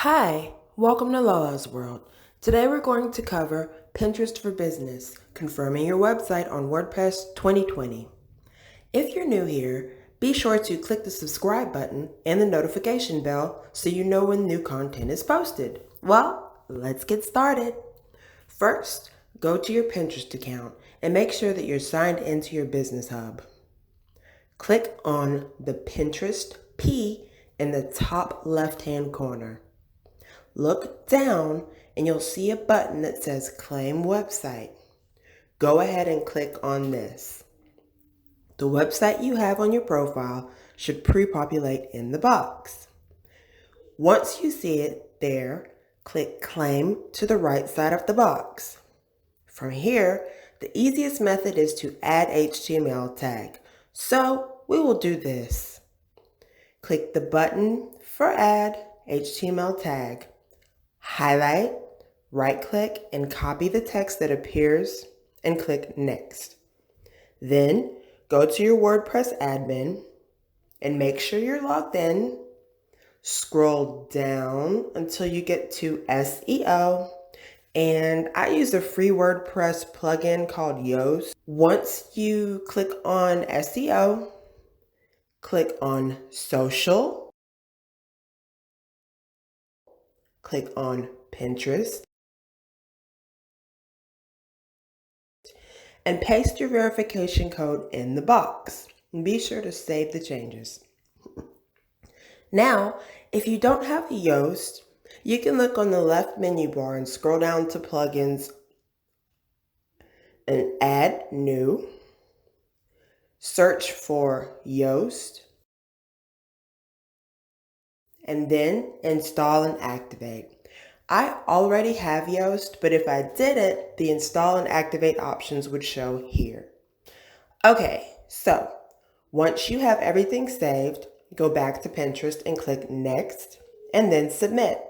Hi, welcome to Lalas World. Today we're going to cover Pinterest for Business, confirming your website on WordPress 2020. If you're new here, be sure to click the subscribe button and the notification bell so you know when new content is posted. Well, let's get started. First, go to your Pinterest account and make sure that you're signed into your business hub. Click on the Pinterest P in the top left-hand corner. Look down and you'll see a button that says Claim Website. Go ahead and click on this. The website you have on your profile should pre-populate in the box. Once you see it there, click Claim to the right side of the box. From here, the easiest method is to add HTML tag. So we will do this. Click the button for Add HTML tag. Highlight, right-click, and copy the text that appears and click Next. Then go to your WordPress admin and make sure you're logged in. Scroll down until you get to SEO. And I use a free WordPress plugin called Yoast. Once you click on SEO, click on Social. Click on Pinterest and paste your verification code in the box. And be sure to save the changes. Now, if you don't have Yoast, you can look on the left menu bar and scroll down to Plugins and add New. Search for Yoast and then install and activate. I already have Yoast, but if I didn't, the install and activate options would show here. Okay, so once you have everything saved, go back to Pinterest and click Next and then Submit.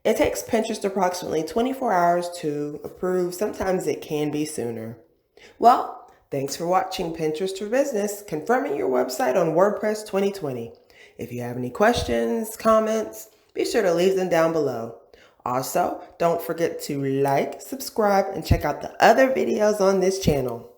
It takes Pinterest approximately 24 hours to approve. Sometimes it can be sooner. Well, thanks for watching Pinterest for Business, confirming your website on WordPress 2020. If you have any questions, comments, be sure to leave them down below. Also, don't forget to like, subscribe, and check out the other videos on this channel.